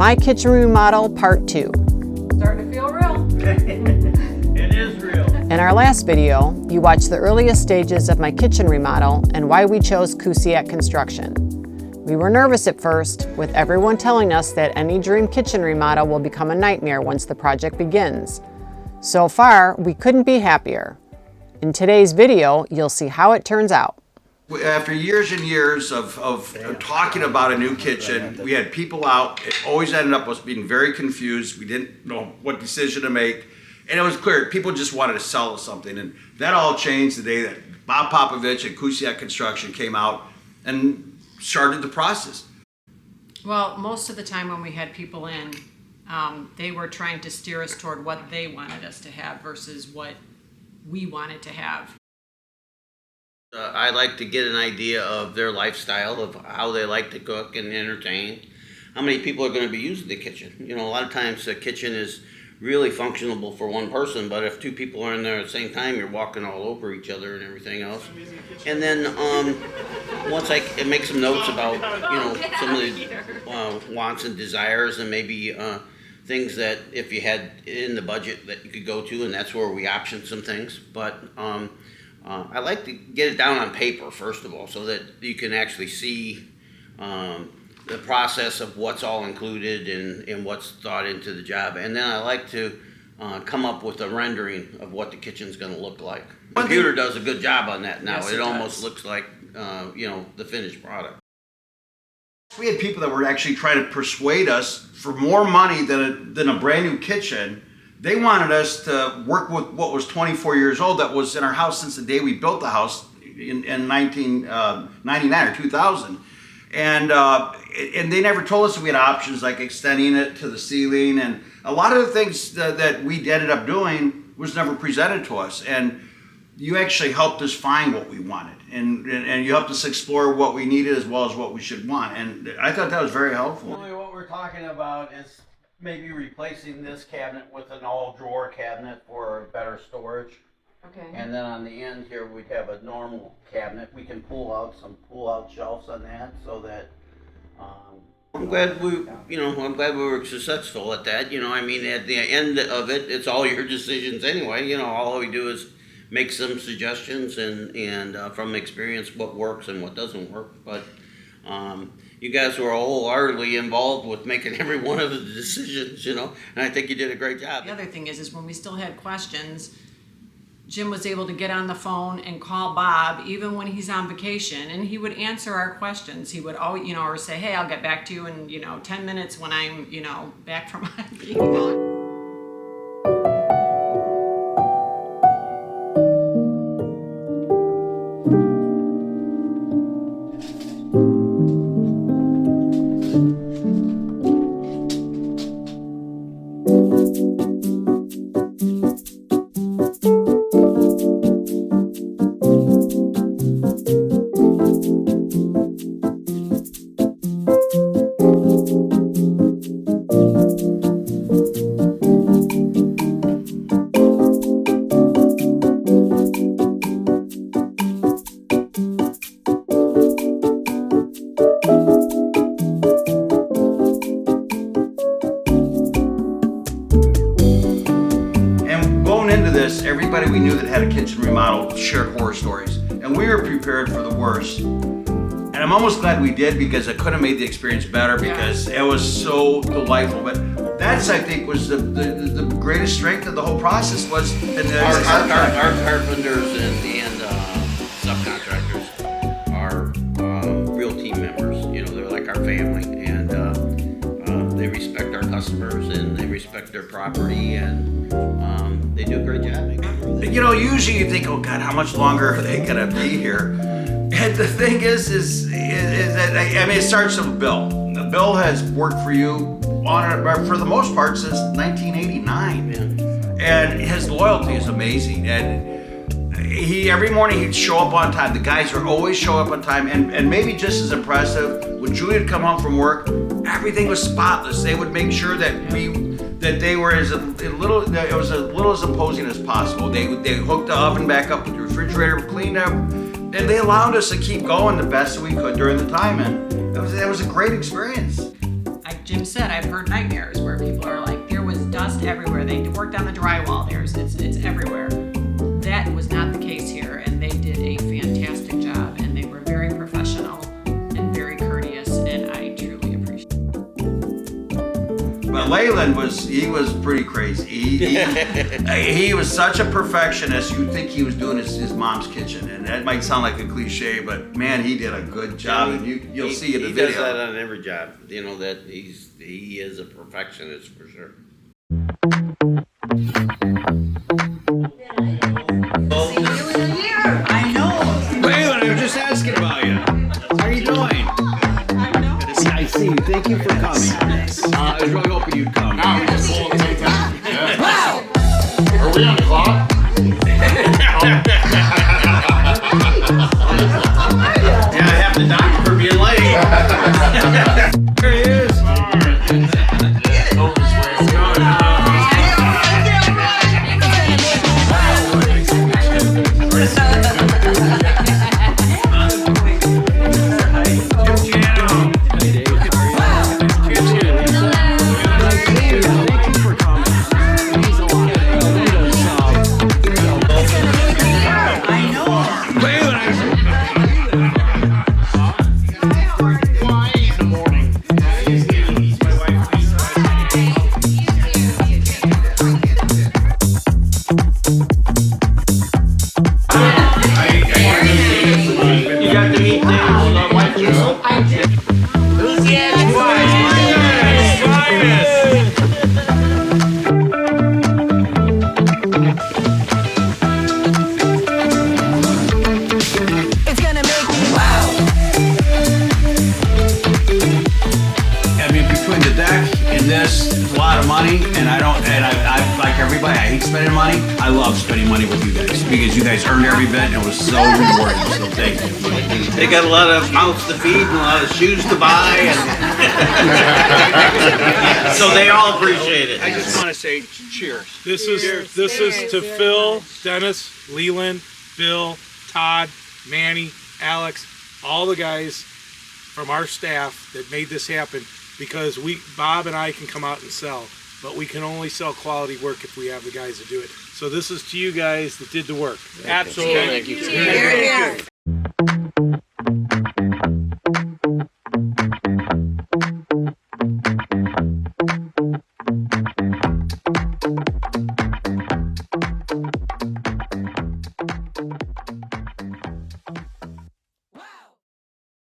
My Kitchen Remodel Part 2. Starting to feel real. It is real. In our last video, you watched the earliest stages of my kitchen remodel and why we chose Kusiak construction. We were nervous at first, with everyone telling us that any dream kitchen remodel will become a nightmare once the project begins. So far, we couldn't be happier. In today's video, you'll see how it turns out. After years and years of talking about a new kitchen, we had people out. It always ended up us being very confused. We didn't know what decision to make. And it was clear, people just wanted to sell us something. And that all changed the day that Bob Popovich and Kusiak Construction came out and started the process. Well, most of the time when we had people in, they were trying to steer us toward what they wanted us to have versus what we wanted to have. I like to get an idea of their lifestyle, of how they like to cook and entertain, how many people are going to be using the kitchen. You know, a lot of times the kitchen is really functionable for one person, but if two people are in there at the same time, you're walking all over each other and everything else. And then once it makes some notes about, you know, some of the wants and desires, and maybe things that if you had in the budget that you could go to, and that's where we option some things. But I like to get it down on paper, first of all, so that you can actually see the process of what's all included and what's thought into the job. And then I like to come up with a rendering of what the kitchen's going to look like. The computer does a good job on that now. Yes, it almost looks like, you know, the finished product. We had people that were actually trying to persuade us for more money than a brand new kitchen. They wanted us to work with what was 24 years old that was in our house since the day we built the house in 1999 or 2000. And they never told us that we had options like extending it to the ceiling. And a lot of the things that we ended up doing was never presented to us. And you actually helped us find what we wanted. And you helped us explore what we needed as well as what we should want. And I thought that was very helpful. Only what we're talking about is maybe replacing this cabinet with an all drawer cabinet for better storage. Okay. And then on the end here, we'd have a normal cabinet. We can pull out some pull-out shelves on that, so that I'm glad we were successful at that. You know, I mean, at the end of it, it's all your decisions anyway. You know, all we do is make some suggestions and from experience what works and what doesn't work. But you guys were wholeheartedly involved with making every one of the decisions, you know, and I think you did a great job. The other thing is when we still had questions, Jim was able to get on the phone and call Bob even when he's on vacation, and he would answer our questions. He would always, you know, or say, hey, I'll get back to you in, 10 minutes when I'm, back from my vacation. Into this, everybody we knew that had a kitchen remodel shared horror stories, and we were prepared for the worst. And I'm almost glad we did, because it could have made the experience better, because it was so delightful. But that's, I think, was the greatest strength of the whole process was our carpenters and subcontractors are real team members. You know, they're like our family, and they respect our customers and they respect their property, and they do a great job. You know, usually you think, oh God, how much longer are they gonna be here? And the thing is that, I mean, it starts with Bill. Bill has worked for you for the most part since 1989. And his loyalty is amazing. And every morning he'd show up on time. The guys would always show up on time, and maybe just as impressive, when Julie would come home from work, everything was spotless. They would make sure that they were as little as imposing as possible. They hooked the oven back up with the refrigerator, cleaned up, and they allowed us to keep going the best that we could during the time. And it was a great experience. I Jim said, I've heard nightmares where people are like, there was dust everywhere. They worked on the drywall. It's everywhere. That was not the case here, and they did a fantastic job, and they were very professional and very courteous, and I truly appreciate it. But Leyland was pretty crazy. He was such a perfectionist. You'd think he was doing his mom's kitchen, and that might sound like a cliche, but man, he did a good job, and you'll see in the video. He does that on every job. You know that he is a perfectionist for sure. I know. Leyland, I was just asking about you. How are you doing? I see you. Thank you for coming. I was really hoping you'd come. Wow! Are we on the clock? Yeah, I have to dock you for being late. There he is. I love spending money with you guys because you guys earned every bit and it was so rewarding. So thank you. They got a lot of mouths to feed and a lot of shoes to buy, and so they all appreciate it. I just want to say cheers. This is to Phil, Dennis, Leland, Bill, Todd, Manny, Alex, all the guys from our staff that made this happen, because Bob and I can come out and sell, but we can only sell quality work if we have the guys to do it. So this is to you guys that did the work. Absolutely. Thank you.